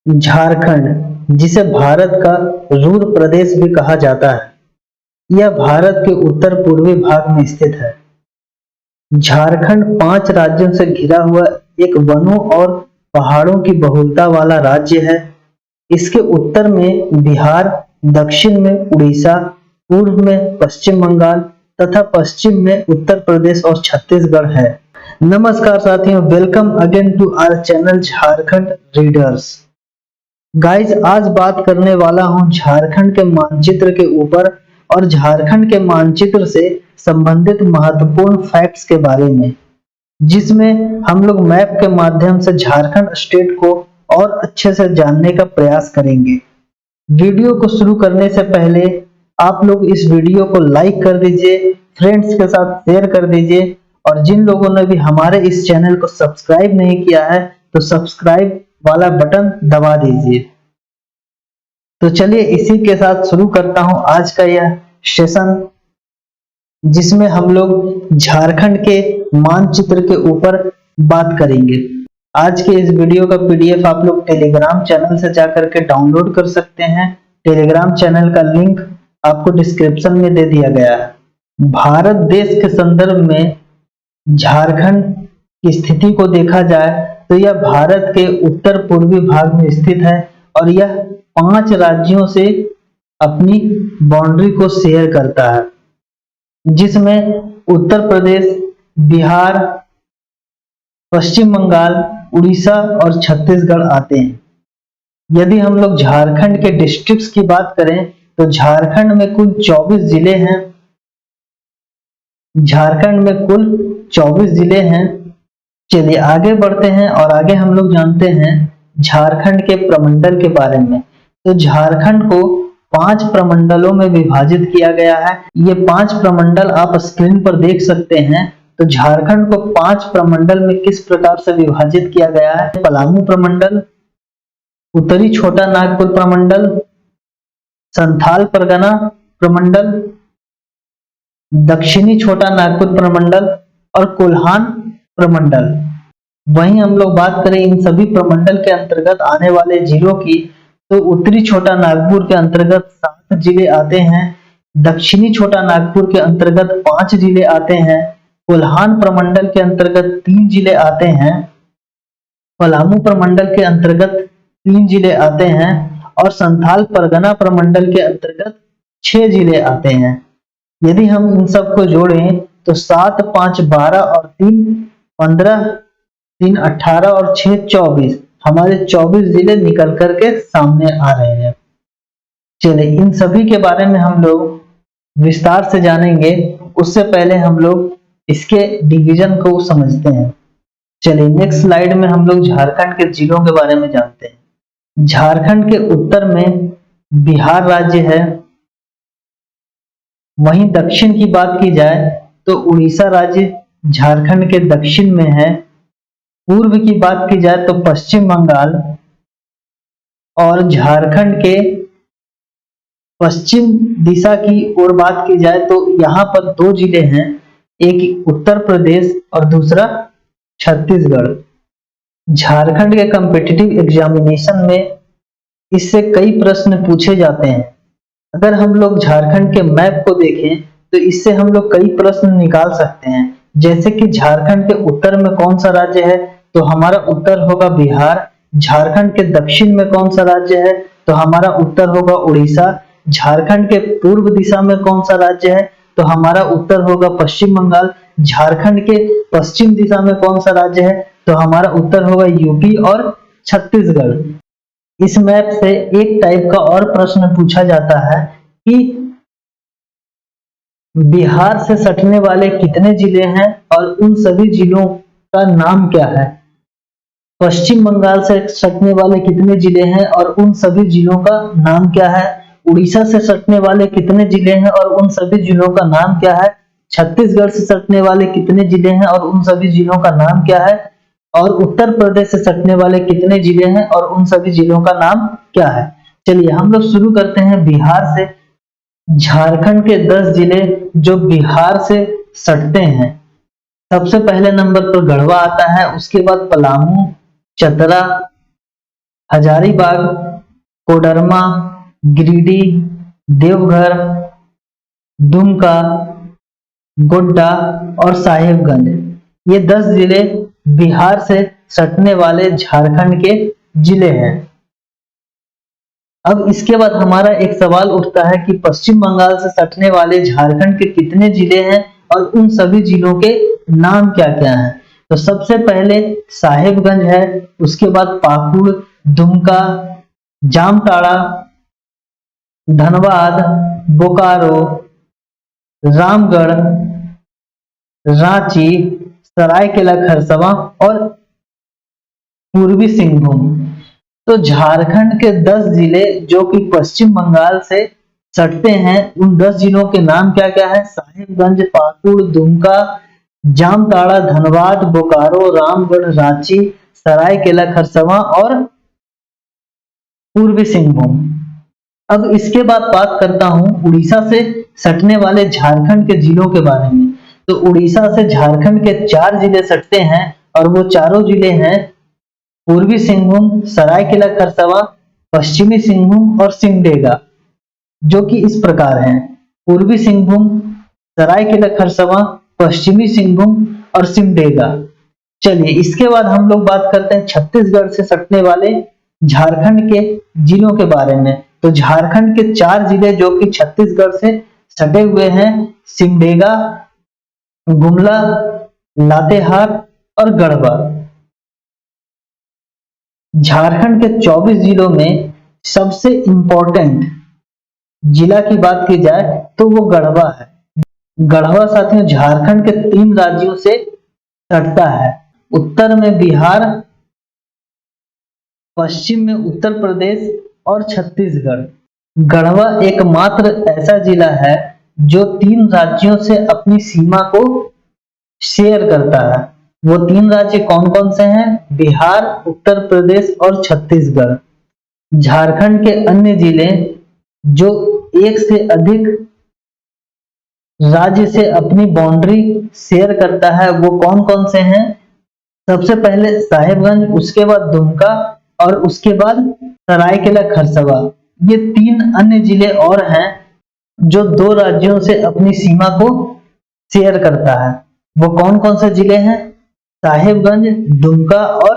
झारखंड, जिसे भारत का रूर प्रदेश भी कहा जाता है, यह भारत के उत्तर पूर्वी भाग में स्थित है। झारखंड 5 राज्यों से घिरा हुआ एक वनों और पहाड़ों की बहुलता वाला राज्य है। इसके उत्तर में बिहार, दक्षिण में उड़ीसा, पूर्व में पश्चिम बंगाल तथा पश्चिम में उत्तर प्रदेश और छत्तीसगढ़ है। नमस्कार साथियों, welcome again to our channel Jharkhand readers. Guys, आज बात करने वाला हूं झारखंड के मानचित्र के ऊपर और झारखंड के मानचित्र से संबंधित महत्वपूर्ण फैक्ट्स के बारे में, जिसमें हम लोग मैप के माध्यम से झारखंड स्टेट को और अच्छे से जानने का प्रयास करेंगे। वीडियो को शुरू करने से पहले आप लोग इस वीडियो को लाइक कर दीजिए, फ्रेंड्स के साथ शेयर कर दीजिए और जिन लोगों ने भी हमारे इस चैनल को सब्सक्राइब नहीं किया है तो सब्सक्राइब वाला बटन दबा दीजिए। तो चलिए इसी के साथ शुरू करता हूं आज का यह सेशन, जिसमें हम लोग झारखंड के मानचित्र के ऊपर बात करेंगे। आज के इस वीडियो का पीडीएफ आप लोग टेलीग्राम चैनल से जाकर के डाउनलोड कर सकते हैं। टेलीग्राम चैनल का लिंक आपको डिस्क्रिप्शन में दे दिया गया है। भारत देश के संदर्भ में झारखंड की स्थिति को देखा जाए तो यह भारत के उत्तर पूर्वी भाग में स्थित है और यह 5 राज्यों से अपनी बाउंड्री को शेयर करता है, जिसमें उत्तर प्रदेश, बिहार, पश्चिम बंगाल, उड़ीसा और छत्तीसगढ़ आते हैं। यदि हम लोग झारखंड के डिस्ट्रिक्ट्स की बात करें तो झारखंड में कुल 24 जिले हैं। झारखंड में कुल 24 जिले हैं। चलिए आगे बढ़ते हैं और आगे हम लोग जानते हैं झारखंड के प्रमंडल के बारे में। तो झारखंड को 5 प्रमंडलों में विभाजित किया गया है। ये 5 प्रमंडल आप स्क्रीन पर देख सकते हैं। तो झारखंड को 5 प्रमंडल में किस प्रकार से विभाजित किया गया है? पलामू प्रमंडल, उत्तरी छोटा नागपुर प्रमंडल, संथाल परगना प्रमंडल, दक्षिणी छोटा नागपुर प्रमंडल और कोल्हान प्रमंडल। वहीं हम लोग बात करें इन सभी प्रमंडल के अंतर्गत आने वाले जिलों की, तो उत्तरी छोटा नागपुर के अंतर्गत 7 जिले आते हैं, दक्षिणी छोटा नागपुर के अंतर्गत 5 जिले आते हैं, कोल्हान प्रमंडल के अंतर्गत 3 जिले आते हैं, पलामू प्रमंडल के अंतर्गत 3 जिले आते हैं और संथाल परगना प्रमंडल के अंतर्गत 6 जिले आते हैं। यदि हम इन सबको जोड़ें तो 7, 5, 12 और 3, 15, 3, 18 और 6, 24, हमारे 24 जिले निकल करके सामने आ रहे हैं। चलिए इन सभी के बारे में हम लोग विस्तार से जानेंगे। उससे पहले हम लोग इसके डिवीजन को समझते हैं। चलिए नेक्स्ट स्लाइड में हम लोग झारखंड के जिलों के बारे में जानते हैं। झारखंड के उत्तर में बिहार राज्य है। वहीं दक्षिण की बात की जाए तो उड़ीसा राज्य झारखंड के दक्षिण में है। पूर्व की बात की जाए तो पश्चिम बंगाल और झारखंड के पश्चिम दिशा की ओर बात की जाए तो यहाँ पर 2 जिले हैं, एक उत्तर प्रदेश और दूसरा छत्तीसगढ़। झारखंड के कॉम्पिटिटिव एग्जामिनेशन में इससे कई प्रश्न पूछे जाते हैं। अगर हम लोग झारखंड के मैप को देखें तो इससे हम लोग कई प्रश्न निकाल सकते हैं। जैसे कि झारखंड के उत्तर में कौन सा राज्य है, तो हमारा उत्तर होगा बिहार। झारखंड के दक्षिण में कौन सा राज्य है, तो हमारा उत्तर होगा उड़ीसा। झारखंड के पूर्व दिशा में कौन सा राज्य है, तो हमारा उत्तर होगा पश्चिम बंगाल। झारखंड के पश्चिम दिशा में कौन सा राज्य है, तो हमारा उत्तर होगा यूपी और छत्तीसगढ़। इस मैप से एक टाइप का और प्रश्न पूछा जाता है कि बिहार से सटने वाले कितने जिले हैं और उन सभी जिलों का नाम क्या है। पश्चिम बंगाल से सटने वाले कितने जिले हैं और उन सभी जिलों का नाम क्या है। उड़ीसा से सटने वाले कितने जिले हैं और उन सभी जिलों का नाम क्या है। छत्तीसगढ़ से सटने वाले कितने जिले हैं और उन सभी जिलों का नाम क्या है। और उत्तर प्रदेश से सटने वाले कितने जिले हैं और उन सभी जिलों का नाम क्या है। चलिए हम लोग शुरू करते हैं बिहार से। झारखंड के 10 जिले जो बिहार से सटते हैं, सबसे पहले नंबर पर गढ़वा आता है, उसके बाद पलामू, चतरा, हजारीबाग, कोडरमा, गिरिडीह, देवघर, दुमका, गोड्डा और साहिबगंज, ये 10 जिले बिहार से सटने वाले झारखंड के जिले हैं। अब इसके बाद हमारा एक सवाल उठता है कि पश्चिम बंगाल से सटने वाले झारखंड के कितने जिले हैं और उन सभी जिलों के नाम क्या क्या हैं। तो सबसे पहले साहिबगंज है, उसके बाद पाकुड़, दुमका, जामताड़ा, धनबाद, बोकारो, रामगढ़, रांची, सरायकेला खरसावां और पूर्वी सिंहभूम। तो झारखंड के 10 जिले जो कि पश्चिम बंगाल से सटते हैं, उन 10 जिलों के नाम क्या क्या है? साहिबगंज, पाकुड़, दुमका, जामताड़ा, धनबाद, बोकारो, रामगढ़, रांची, सरायकेला खरसावां और पूर्वी सिंहभूम। अब इसके बाद बात करता हूं उड़ीसा से सटने वाले झारखंड के जिलों के बारे में। तो उड़ीसा से झारखंड के 4 जिले सटते हैं और वो चारों जिले हैं पूर्वी सिंहभूम, सरायकेला खरसावां, पश्चिमी सिंहभूम और सिमडेगा, जो कि इस प्रकार हैं: पूर्वी सिंहभूम, सरायकेला खरसावां, पश्चिमी सिंहभूम और सिमडेगा। चलिए इसके बाद हम लोग बात करते हैं छत्तीसगढ़ से सटने वाले झारखंड के जिलों के बारे में। तो झारखंड के 4 जिले जो कि छत्तीसगढ़ से सटे हुए हैं: सिमडेगा, गुमला, लातेहार और गढ़वा। झारखंड के 24 जिलों में सबसे इंपॉर्टेंट जिला की बात की जाए तो वो गढ़वा है। गढ़वा साथियों झारखंड के 3 राज्यों से सटता है: उत्तर में बिहार, पश्चिम में उत्तर प्रदेश और छत्तीसगढ़। गढ़वा एकमात्र ऐसा जिला है जो 3 राज्यों से अपनी सीमा को शेयर करता है। वो 3 राज्य कौन कौन से हैं? बिहार, उत्तर प्रदेश और छत्तीसगढ़। झारखंड के अन्य जिले जो एक से अधिक राज्य से अपनी बाउंड्री शेयर करता है वो कौन कौन से हैं? सबसे पहले साहिबगंज, उसके बाद दुमका और उसके बाद सरायकेला खरसावां। ये 3 अन्य जिले और हैं जो 2 राज्यों से अपनी सीमा को शेयर करता है। वो कौन कौन से जिले हैं? साहिबगंज, दुमका और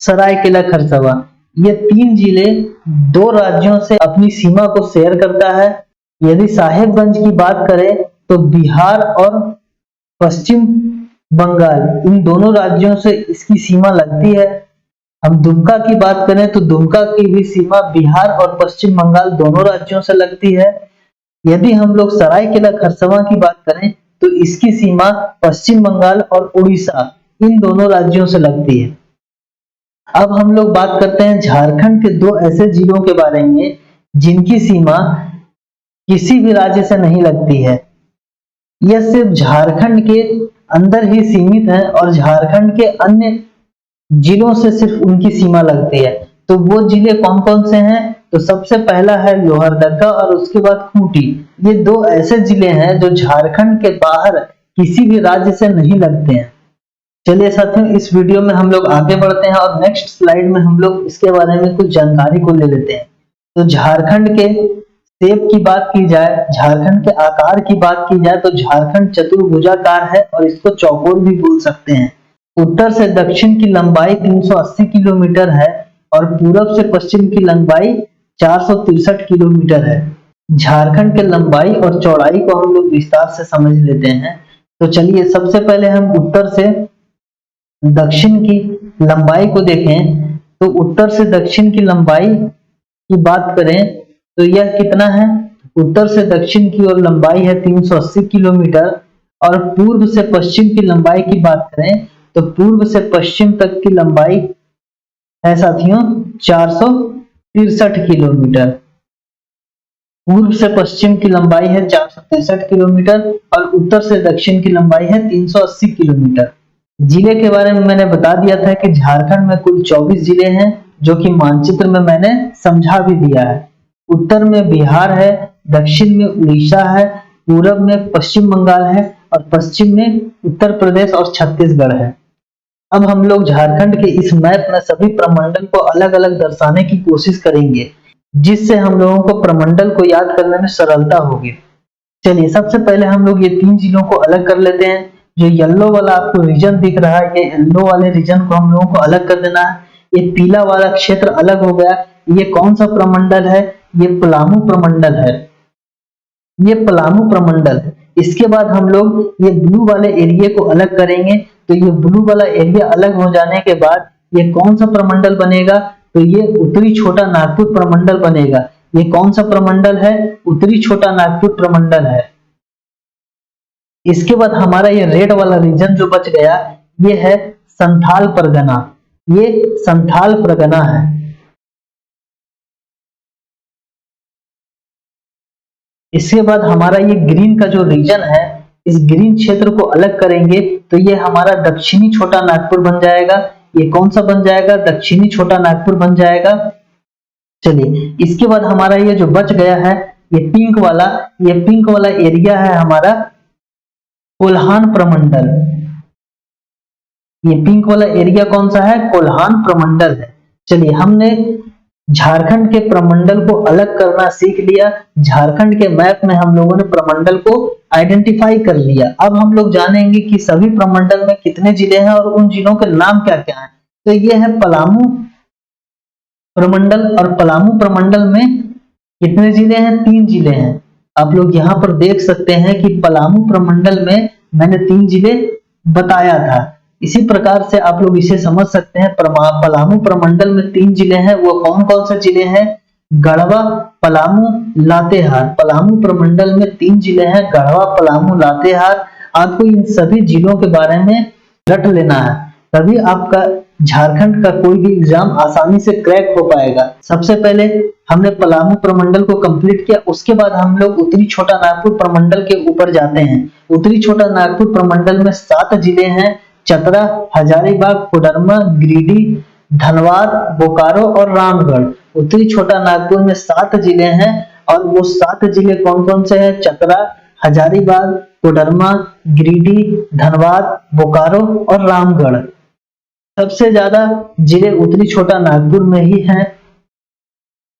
सरायकेला खरसावां। ये 3 जिले 2 राज्यों से अपनी सीमा को शेयर करता है। यदि साहिबगंज की बात करें तो बिहार और पश्चिम बंगाल इन दोनों राज्यों से इसकी सीमा लगती है। हम दुमका की बात करें तो दुमका की भी सीमा बिहार और पश्चिम बंगाल दोनों राज्यों से लगती है। यदि हम लोग सरायकेला खरसावां की बात करें तो इसकी सीमा पश्चिम बंगाल और उड़ीसा इन दोनों राज्यों से लगती है। अब हम लोग बात करते हैं झारखंड के 2 ऐसे जिलों के बारे में जिनकी सीमा किसी भी राज्य से नहीं लगती है। यह सिर्फ झारखंड के अंदर ही सीमित है और झारखंड के अन्य जिलों से सिर्फ उनकी सीमा लगती है। तो वो जिले कौन कौन से हैं? तो सबसे पहला है लोहरदगा और उसके बाद खूंटी। ये 2 ऐसे जिले हैं जो झारखंड के बाहर किसी भी राज्य से नहीं लगते हैं। चलिए साथियों इस वीडियो में हम लोग आगे बढ़ते हैं और नेक्स्ट स्लाइड में हम लोग इसके बारे में कुछ जानकारी को ले लेते हैं। तो झारखंड के शेप की बात की जाए, झारखंड के आकार की बात की जाए तो झारखंड चतुर्भुजाकार है और इसको चौकोर भी बोल सकते हैं। उत्तर से दक्षिण की लंबाई 380 किलोमीटर है और पूरब से पश्चिम की लंबाई 463 किलोमीटर है। झारखंड के लंबाई और चौड़ाई को हम लोग विस्तार से समझ लेते हैं। तो चलिए सबसे पहले हम उत्तर से दक्षिण की लंबाई को देखें। तो उत्तर से दक्षिण की लंबाई की बात करें तो यह कितना है? उत्तर से दक्षिण की ओर लंबाई है 380 किलोमीटर और पूर्व से पश्चिम की लंबाई की बात करें तो पूर्व से पश्चिम तक की लंबाई है साथियों 463 किलोमीटर। पूर्व से पश्चिम की लंबाई है 463 किलोमीटर और उत्तर से दक्षिण की लंबाई है 380 किलोमीटर। जिले के बारे में मैंने बता दिया था कि झारखंड में कुल 24 जिले हैं जो कि मानचित्र में मैंने समझा भी दिया है। उत्तर में बिहार है, दक्षिण में उड़ीसा है, पूरब में पश्चिम बंगाल है और पश्चिम में उत्तर प्रदेश और छत्तीसगढ़ है। अब हम लोग झारखंड के इस मैप में सभी प्रमंडल को अलग अलग दर्शाने की कोशिश करेंगे, जिससे हम लोगों को प्रमंडल को याद करने में सरलता होगी। चलिए सबसे पहले हम लोग ये 3 जिलों को अलग कर लेते हैं। जो येलो वाला आपको रीजन दिख रहा है, ये येलो वाले रीजन को हम लोगों को अलग कर देना है। ये पीला वाला क्षेत्र अलग हो गया। ये कौन सा प्रमंडल है? ये पलामू प्रमंडल है। ये पलामू प्रमंडल है। इसके बाद हम लोग ये ब्लू वाले एरिया को अलग करेंगे। तो ये ब्लू वाला एरिया अलग हो जाने के बाद ये कौन सा प्रमंडल बनेगा? तो ये उत्तरी छोटा नागपुर प्रमंडल बनेगा। ये कौन सा प्रमंडल है? उत्तरी छोटा नागपुर प्रमंडल है। इसके बाद हमारा ये रेड वाला रीजन जो बच गया, ये है संथाल परगना। ये संथाल परगना है। इसके बाद हमारा ये ग्रीन का जो रीजन है, इस ग्रीन क्षेत्र को अलग करेंगे तो ये हमारा दक्षिणी छोटा नागपुर बन जाएगा। ये कौन सा बन जाएगा? दक्षिणी छोटा नागपुर बन जाएगा। चलिए इसके बाद हमारा ये जो बच गया है, ये पिंक वाला एरिया है हमारा कोल्हान प्रमंडल। ये पिंक वाला एरिया कौन सा है? कोल्हान प्रमंडल है। चलिए हमने झारखंड के प्रमंडल को अलग करना सीख लिया। झारखंड के मैप में हम लोगों ने प्रमंडल को आइडेंटिफाई कर लिया। अब हम लोग जानेंगे कि सभी प्रमंडल में कितने जिले हैं और उन जिलों के नाम क्या क्या हैं। तो ये है पलामू प्रमंडल, और पलामू प्रमंडल में कितने जिले हैं? 3 जिले हैं। आप लोग यहाँ पर देख सकते हैं कि पलामू प्रमंडल में मैंने 3 जिले बताया था। इसी प्रकार से आप लोग इसे समझ सकते हैं। पलामू प्रमंडल में 3 जिले हैं। वो कौन कौन से जिले हैं? गढ़वा, पलामू, लातेहार। पलामू प्रमंडल में 3 जिले हैं, गढ़वा, पलामू, लातेहार। आपको इन सभी जिलों के बारे में रट लेना है, तभी आपका झारखंड का कोई भी एग्जाम आसानी से क्रैक हो पाएगा। सबसे पहले हमने पलामू प्रमंडल को कंप्लीट किया। उसके बाद हम लोग उत्तरी छोटा नागपुर प्रमंडल के ऊपर जाते हैं। उत्तरी छोटा नागपुर प्रमंडल में 7 जिले हैं। चतरा, हजारीबाग, कोडरमा, गिरिडीह, धनबाद, बोकारो और रामगढ़। उत्तरी छोटा नागपुर में 7 जिले हैं, और वो 7 जिले कौन कौन से हैं? चतरा, हजारीबाग, कोडरमा, गिरिडीह, धनबाद, बोकारो और रामगढ़। सबसे ज्यादा जिले उत्तरी छोटा नागपुर में ही हैं।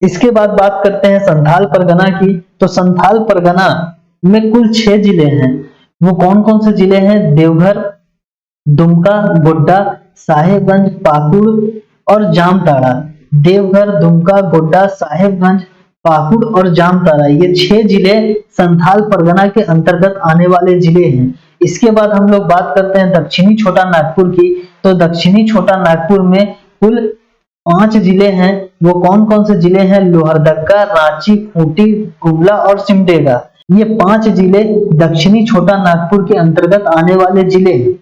इसके बाद बात करते हैं संथाल परगना की। तो संथाल परगना में कुल 6 जिले हैं। वो कौन कौन से जिले हैं? देवघर, दुमका, गोड्डा, साहेबगंज, पाकुड़ और जामताड़ा। देवघर, दुमका, गोड्डा, साहेबगंज, पाकुड़ और जामताड़ा, ये 6 जिले संथाल परगना के अंतर्गत आने वाले जिले हैं। इसके बाद हम लोग बात करते हैं दक्षिणी छोटा नागपुर की। तो दक्षिणी छोटा नागपुर में कुल 5 जिले हैं। वो कौन कौन से जिले हैं? लोहरदगा, रांची, खूंटी, गुमला और सिमडेगा। ये 5 जिले दक्षिणी छोटा नागपुर के अंतर्गत आने वाले जिले हैं।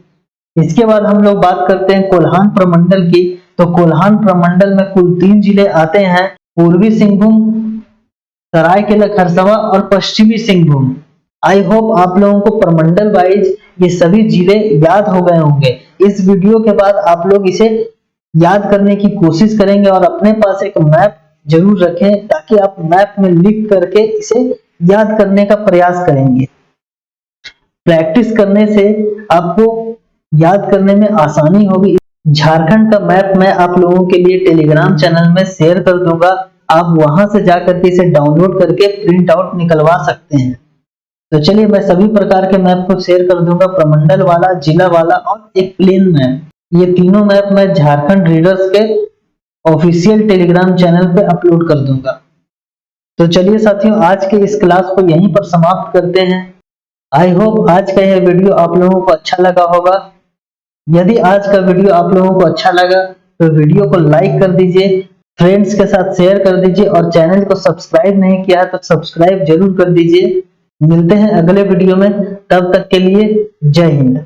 इसके बाद हम लोग बात करते हैं कोल्हान प्रमंडल की। तो कोल्हान प्रमंडल में कुल 3 जिले आते हैं। पूर्वी सिंहभूम, सरायकेला खरसावां और पश्चिमी सिंहभूम। आई होप आप लोगों को प्रमंडल वाइज ये सभी जिले याद हो गए होंगे। इस वीडियो के बाद आप लोग इसे याद करने की कोशिश करेंगे और अपने पास एक मैप जरूर रखें, ताकि आप मैप में लिख करके इसे याद करने का प्रयास करेंगे। प्रैक्टिस करने से आपको याद करने में आसानी होगी। झारखंड का मैप मैं आप लोगों के लिए टेलीग्राम चैनल में शेयर कर दूंगा। आप वहां से जाकर के इसे डाउनलोड करके प्रिंट आउट निकलवा सकते हैं। तो चलिए मैं सभी प्रकार के मैप को शेयर कर दूंगा, प्रमंडल वाला, जिला वाला और एक प्लेन मैप। ये तीनों मैप मैं झारखंड रीडर्स के ऑफिशियल टेलीग्राम चैनल पे अपलोड कर दूंगा। तो चलिए साथियों, आज के इस क्लास को यहीं पर समाप्त करते हैं। आई होप आज का यह वीडियो आप लोगों को अच्छा लगा होगा। यदि आज का वीडियो आप लोगों को अच्छा लगा तो वीडियो को लाइक कर दीजिए, फ्रेंड्स के साथ शेयर कर दीजिए, और चैनल को सब्सक्राइब नहीं किया तो सब्सक्राइब जरूर कर दीजिए। मिलते हैं अगले वीडियो में, तब तक के लिए जय हिंद।